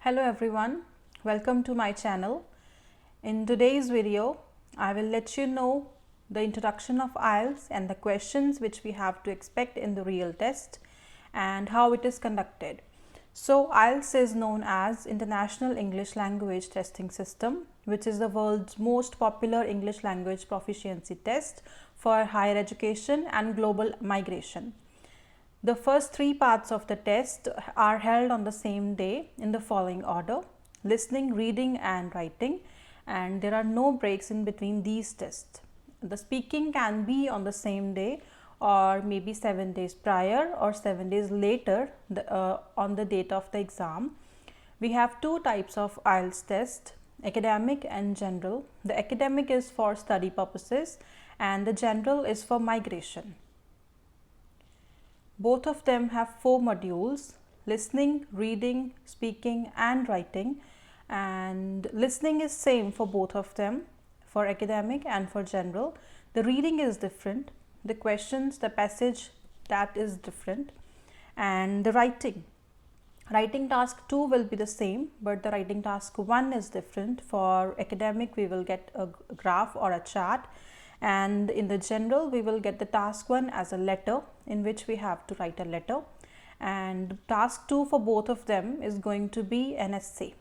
Hello everyone, welcome to my channel. In today's video, I will let you know the introduction of Ielts and the questions which we have to expect in the real test and how it is conducted. So Ielts is known as International English Language Testing System, which is the world's most popular English language proficiency test for higher education and global migration. The first three parts of the test are held on the same day in the following order: listening, reading and writing, and there are no breaks in between these tests. The speaking can be on the same day or maybe 7 days prior or 7 days later on the date of the exam. We have two types of Ielts test, academic and general. The academic is for study purposes and the general is for migration. Both of them have 4 modules: listening, reading, speaking and writing, and listening is same for both of them, for academic and for general. The reading is different, the questions, the passage, that is different, and the writing task 2 will be the same, but the writing task 1 is different. For academic we will get a graph or a chart, and in the general we will get the task 1 as a letter in which we have to write a letter, and task 2 for both of them is going to be an essay.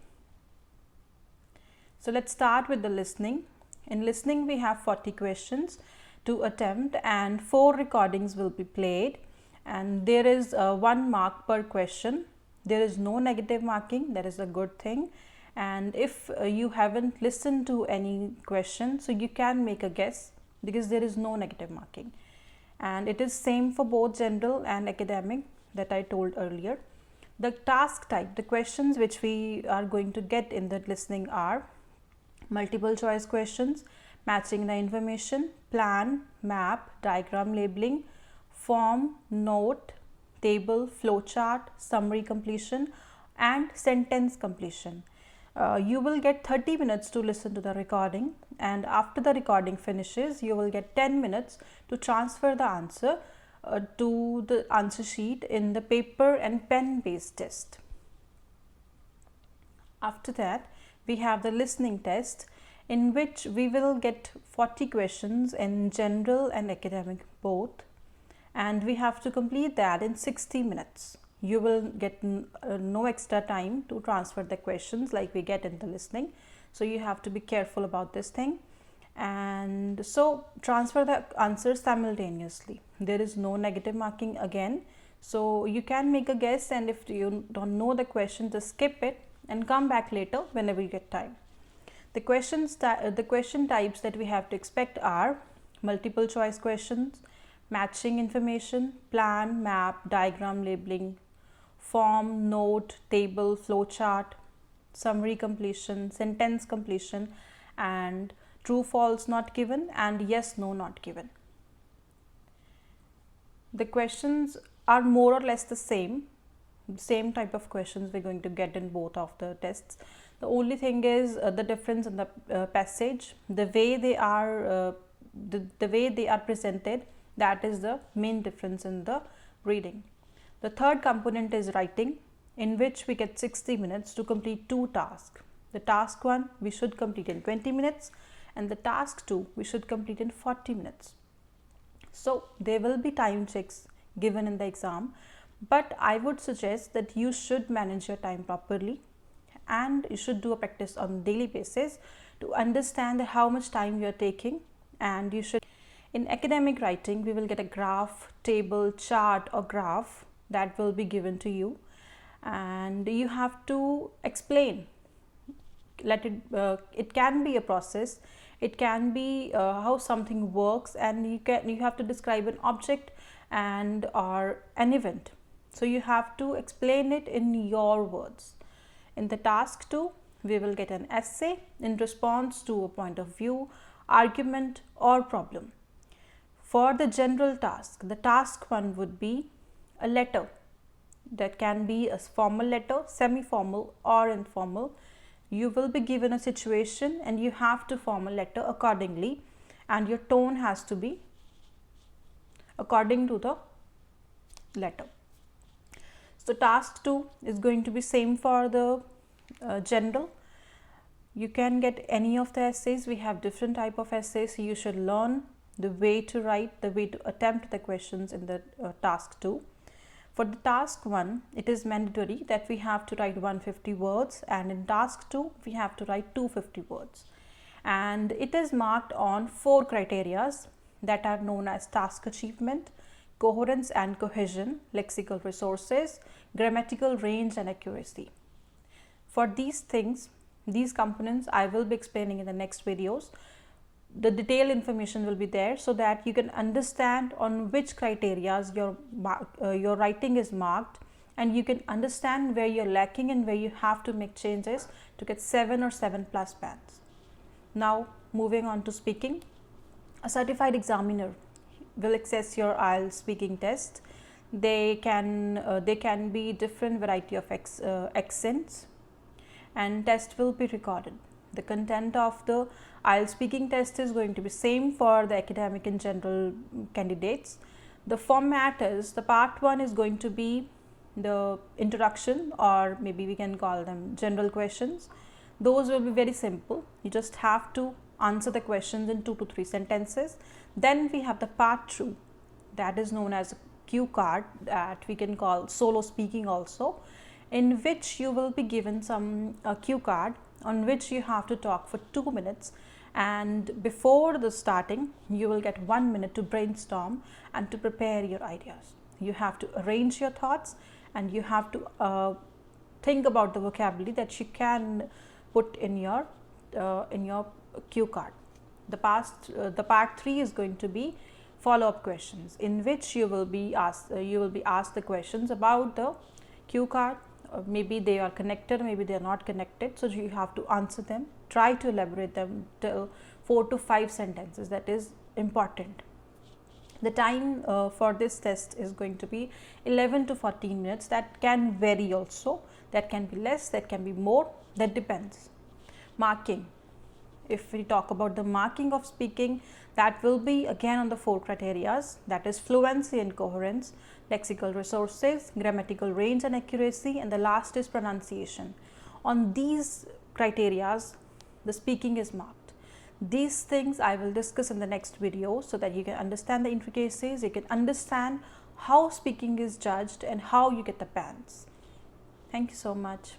So let's start with the listening. In listening we have 40 questions to attempt and 4 recordings will be played, and there is 1 mark per question. There is no negative marking, that is a good thing. And if you haven't listened to any question, so you can make a guess because there is no negative marking, and it is same for both general and academic that I told earlier. The task type, the questions which we are going to get in the listening are multiple choice questions, matching the information, plan, map, diagram labeling, form, note, table, flowchart, summary completion and sentence completion. You will get 30 minutes to listen to the recording, and after the recording finishes you will get 10 minutes to transfer the answer to the answer sheet in the paper and pen based test. After that we have the listening test, in which we will get 40 questions in general and academic both, and we have to complete that in 60 minutes. You will get no extra time to transfer the questions like we get in the listening, so you have to be careful about this thing. And so transfer the answers simultaneously. There is no negative marking again, so you can make a guess, and if you don't know the question, just skip it and come back later whenever you get time. The question types that we have to expect are multiple choice questions, matching information, plan, map, diagram labeling, form, note, table, flowchart, summary completion, sentence completion, and true, false not given, and yes, no not given. The questions are more or less the same type of questions we're going to get in both of the tests. The only thing is the difference in the passage, the way they are presented, that is the main difference in the reading. The third component is writing, in which we get 60 minutes to complete 2 tasks. The task 1 we should complete in 20 minutes and the task 2 we should complete in 40 minutes. So there will be time checks given in the exam, but I would suggest that you should manage your time properly and you should do a practice on a daily basis to understand how much time you are taking. And you should, in academic writing we will get a graph, table, chart or graph that will be given to you, and you have to explain. It can be a process, it can be how something works, and you have to describe an object and or an event, so you have to explain it in your words. In the task 2 we will get an essay in response to a point of view, argument or problem. For the general task, the task 1 would be a letter. That can be a formal letter, semi-formal or informal. You will be given a situation and you have to form a letter accordingly, and your tone has to be according to the letter. So task 2 is going to be same for the general. You can get any of the essays. We have different type of essays. You should learn the way to write, the way to attempt the questions in the task 2. For the task 1, it is mandatory that we have to write 150 words, and in task 2 we have to write 250 words, and it is marked on 4 criterias that are known as task achievement, coherence and cohesion, lexical resources, grammatical range and accuracy. For these things, these components I will be explaining in the next videos. The detailed information will be there so that you can understand on which criterias your writing is marked, and you can understand where you're lacking and where you have to make changes to get 7 or 7 plus bands. Now moving on to speaking. A certified examiner will assess your Ielts speaking test. They can be different variety of accents, and test will be recorded. The content of the Ielts speaking test is going to be same for the academic and general candidates. The format is, the part 1 is going to be the introduction, or maybe we can call them general questions. Those will be very simple. You just have to answer the questions in 2 to 3 sentences. Then we have the part 2, that is known as a cue card, that we can call solo speaking also, in which you will be given some cue card on which you have to talk for 2 minutes, and before the starting you will get 1 minute to brainstorm and to prepare your ideas. You have to arrange your thoughts, and you have to think about the vocabulary that you can put in your cue card. The part 3 is going to be follow-up questions, in which you will be asked the questions about the cue card. Maybe they are connected, maybe they are not connected, so you have to answer them, try to elaborate them till 4 to 5 sentences. That is important. The time for this test is going to be 11 to 14 minutes. That can vary also, that can be less, that can be more, that depends. Marking. If we talk about the marking of speaking, that will be again on the 4 criterias, that is fluency and coherence, lexical resources, grammatical range and accuracy, and the last is pronunciation. On these criterias, the speaking is marked. These things I will discuss in the next video so that you can understand the intricacies, you can understand how speaking is judged and how you get the bands. Thank you so much.